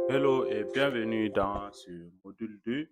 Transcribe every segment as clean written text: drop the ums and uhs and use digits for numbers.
Hello et bienvenue dans ce module 2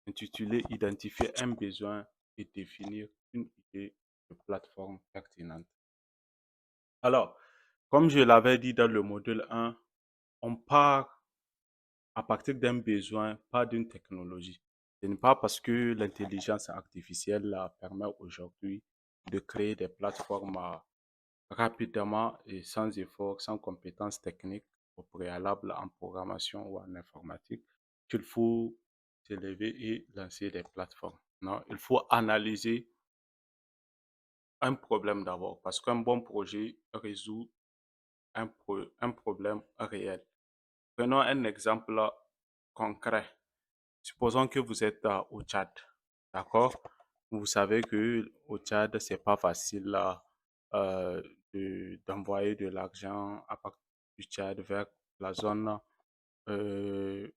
intitulé Identifier un besoin et définir une idée de plateforme pertinente. Alors, comme je l'avais dit dans le module 1, on part à partir d'un besoin, pas d'une technologie. Ce n'est pas parce que l'intelligence artificielle permet aujourd'hui de créer des plateformes rapidement et sans effort, sans compétences techniques au préalable en programmation ou en informatique, qu'il faut s'élever et lancer des plateformes. Non, il faut analyser un problème d'abord, parce qu'un bon projet résout un problème réel. Prenons un exemple concret. Supposons que vous êtes au Tchad, d'accord? Vous savez que au Tchad, c'est pas facile euh, d'envoyer de l'argent à partir du Tchad vers la zone euh,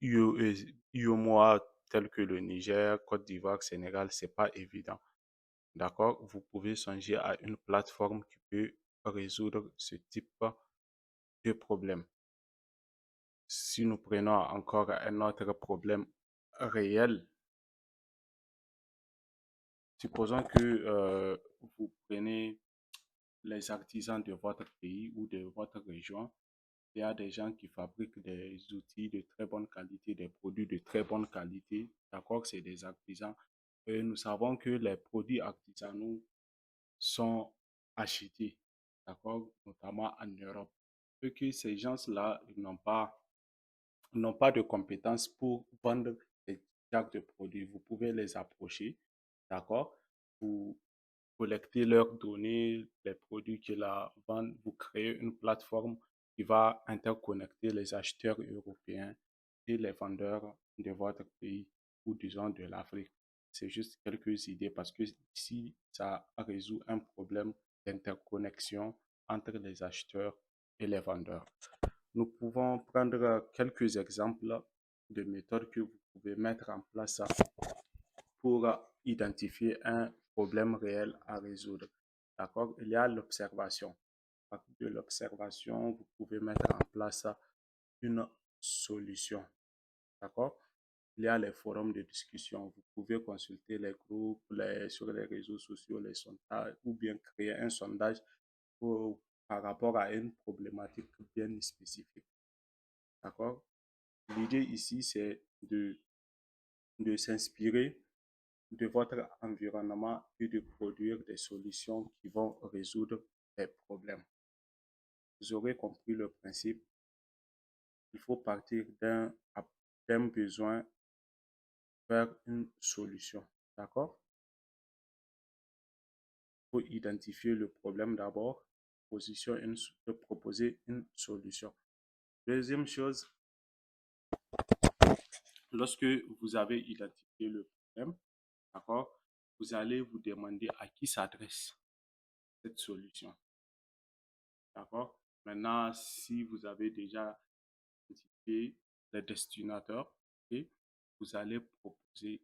UEMOA telle que le Niger, Côte d'Ivoire, Sénégal, c'est pas évident, d'accord? Vous pouvez songer à une plateforme qui peut résoudre ce type de problème. Si nous prenons encore un autre problème réel, supposons que vous prenez les artisans de votre pays ou de votre région. Il y a des gens qui fabriquent des outils de très bonne qualité, des produits de très bonne qualité. D'accord, c'est des artisans. Et nous savons que les produits artisanaux sont achetés, d'accord, notamment en Europe. Et que ces gens-là, n'ont pas de compétences pour vendre des genres de produits. Vous pouvez les approcher, d'accord? Vous collectez leurs données, les produits qu'ils la vendent, vous créez une plateforme qui va interconnecter les acheteurs européens et les vendeurs de votre pays ou disons de l'Afrique. C'est juste quelques idées parce que si ça résout un problème d'interconnexion entre les acheteurs et les vendeurs. Nous pouvons prendre quelques exemples de méthodes que vous pouvez mettre en place pour identifier un problème réel à résoudre. D'accord? Il y a l'observation. À partir de l'observation, vous pouvez mettre en place une solution. D'accord? Il y a les forums de discussion. Vous pouvez consulter les groupes sur les réseaux sociaux, les sondages, ou bien créer un sondage par rapport à une problématique bien spécifique. D'accord? L'idée ici, c'est de s'inspirer de votre environnement et de produire des solutions qui vont résoudre les problèmes. Vous aurez compris le principe. Il faut partir d'un besoin vers une solution. D'accord? Il faut identifier le problème d'abord, proposer une solution. Deuxième chose, lorsque vous avez identifié le problème, d'accord, vous allez vous demander à qui s'adresse cette solution. D'accord? Maintenant, si vous avez déjà identifié les destinataires, et vous allez proposer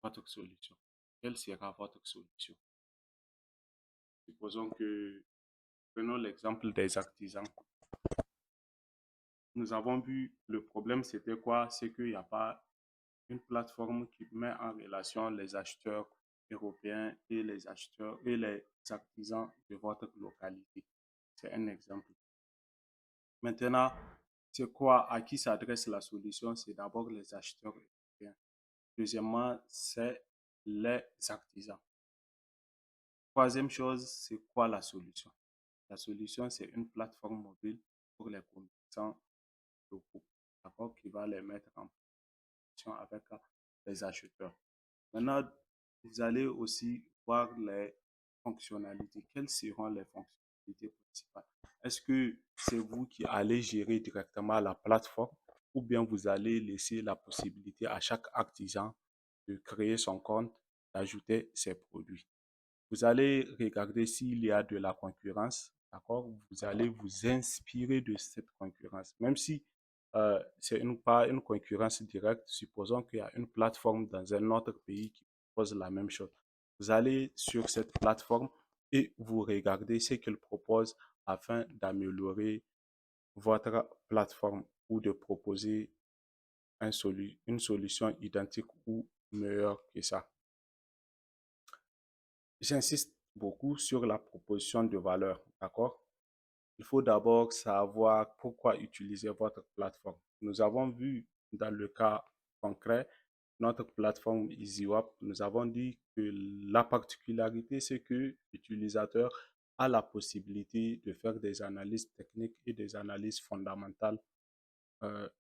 votre solution. Quelle sera votre solution? Supposons que, prenons l'exemple des artisans. Nous avons vu le problème, c'était quoi? C'est qu'il n'y a pas une plateforme qui met en relation les acheteurs européens et les acheteurs et les artisans de votre localité. C'est un exemple. Maintenant, c'est quoi, à qui s'adresse la solution? C'est d'abord les acheteurs européens. Deuxièmement, c'est les artisans. Troisième chose, c'est quoi la solution? La solution, c'est une plateforme mobile pour les commerçants locaux, d'accord, qui va les mettre en relation avec les acheteurs. Maintenant, vous allez aussi voir les fonctionnalités. Quelles seront les fonctionnalités principales? Est-ce que c'est vous qui allez gérer directement la plateforme ou bien vous allez laisser la possibilité à chaque artisan de créer son compte, d'ajouter ses produits? Vous allez regarder s'il y a de la concurrence, d'accord? Vous allez vous inspirer de cette concurrence. Même si c'est pas une concurrence directe, supposons qu'il y a une plateforme dans un autre pays qui propose la même chose. Vous allez sur cette plateforme et vous regardez ce qu'elle propose afin d'améliorer votre plateforme ou de proposer une solution identique ou meilleure que ça. J'insiste beaucoup sur la proposition de valeur, d'accord? Il faut d'abord savoir pourquoi utiliser votre plateforme. Nous avons vu dans le cas concret, notre plateforme EasyWap, nous avons dit que la particularité, c'est que l'utilisateur a la possibilité de faire des analyses techniques et des analyses fondamentales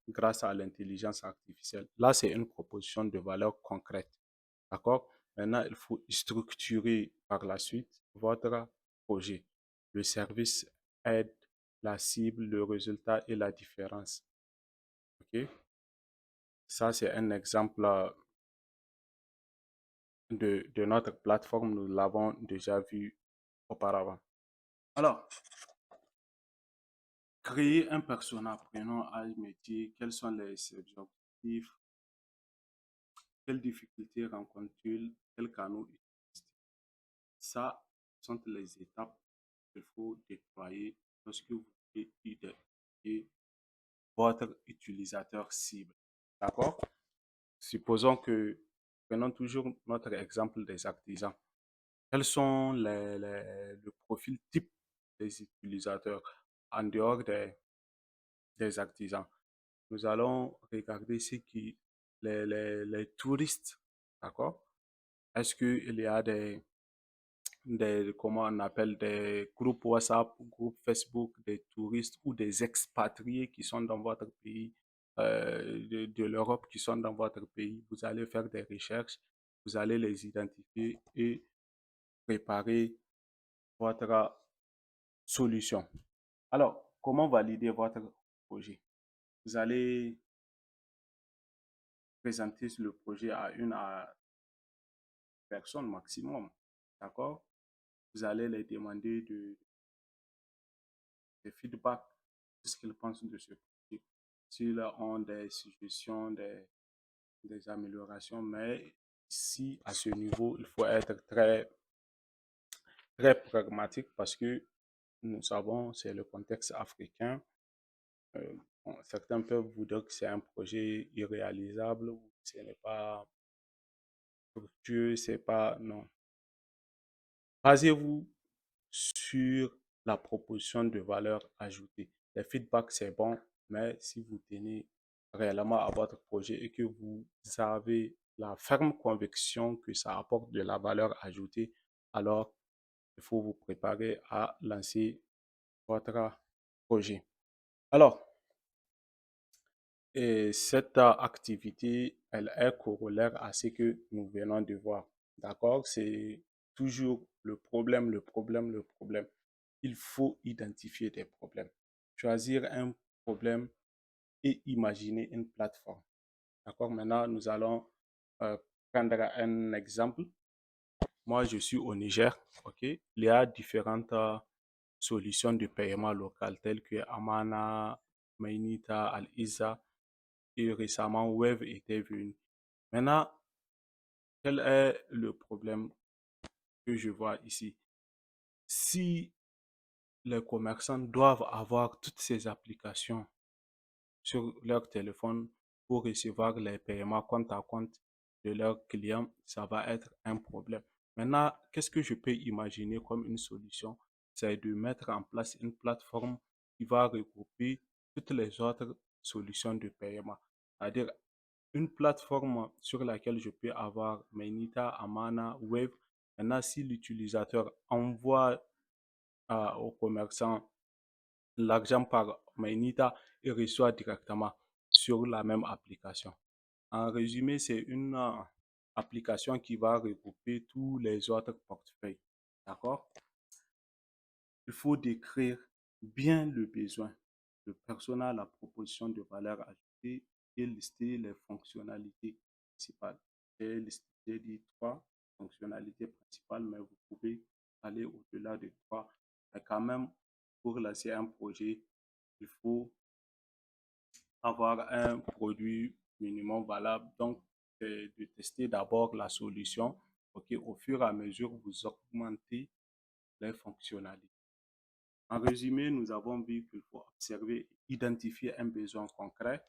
grâce à l'intelligence artificielle. Là, c'est une proposition de valeur concrète. D'accord? Maintenant, il faut structurer par la suite votre projet. Le service aide, la cible, le résultat et la différence. OK? Ça, c'est un exemple de notre plateforme. Nous l'avons déjà vu auparavant. Alors, créer un persona, prenons âge, métier, quels sont les objectifs, quelles difficultés rencontre-t-il, quels canaux utilise. Ça sont les étapes qu'il faut déployer lorsque vous voulez identifier votre utilisateur cible. D'accord? Supposons que, prenons toujours notre exemple des artisans. Quels sont le profil type des utilisateurs en dehors des artisans? Nous allons regarder ce qui, les touristes, d'accord? Est-ce qu'il y a comment on appelle, des groupes WhatsApp, groupes Facebook, des touristes ou des expatriés qui sont dans votre pays, de l'Europe qui sont dans votre pays? Vous allez faire des recherches, vous allez les identifier et préparer votre solution. Alors, comment valider votre projet? Vous allez présenter le projet à une personne maximum, d'accord? Vous allez les demander des feedbacks, ce qu'ils pensent de ce projet. S'ils ont des suggestions, des améliorations, mais ici, à ce niveau, il faut être très pragmatique parce que nous savons, c'est le contexte africain. Bon, certains peuvent vous dire que c'est un projet irréalisable, ou ce n'est pas fructueux, c'est pas, non. Basez-vous sur la proposition de valeur ajoutée. Les feedbacks, c'est bon, mais si vous tenez réellement à votre projet et que vous avez la ferme conviction que ça apporte de la valeur ajoutée, alors il faut vous préparer à lancer votre projet. Alors, et cette activité, elle est corollaire à ce que nous venons de voir. D'accord? C'est toujours le problème, le problème, le problème. Il faut identifier des problèmes, choisir un problème et imaginer une plateforme. D'accord? Maintenant, nous allons euh, prendre un exemple. Moi, je suis au Niger. OK? Il y a différentes solutions de paiement local telles que Amana, Mainita, Al-Isa et récemment Wave était venu. Maintenant, quel est le problème que je vois ici? Si les commerçants doivent avoir toutes ces applications sur leur téléphone pour recevoir les paiements compte à compte de leurs clients, ça va être un problème. Maintenant, qu'est-ce que je peux imaginer comme une solution? C'est de mettre en place une plateforme qui va regrouper toutes les autres solutions de paiement. C'est-à-dire une plateforme sur laquelle je peux avoir Mainita, Amana, Wave. Maintenant, si l'utilisateur envoie au commerçant l'argent par Mainita, il reçoit directement sur la même application. En résumé, c'est une application qui va regrouper tous les autres portefeuilles. D'accord? Il faut décrire bien le besoin, le persona, la proposition de valeur ajoutée et lister les fonctionnalités principales. J'ai dit trois fonctionnalités principales, mais vous pouvez aller au-delà de trois. Mais quand même, pour lancer un projet, il faut avoir un produit minimum valable. Donc, c'est de tester d'abord la solution. OK, au fur et à mesure, vous augmentez les fonctionnalités. En résumé, nous avons vu qu'il faut observer, identifier un besoin concret,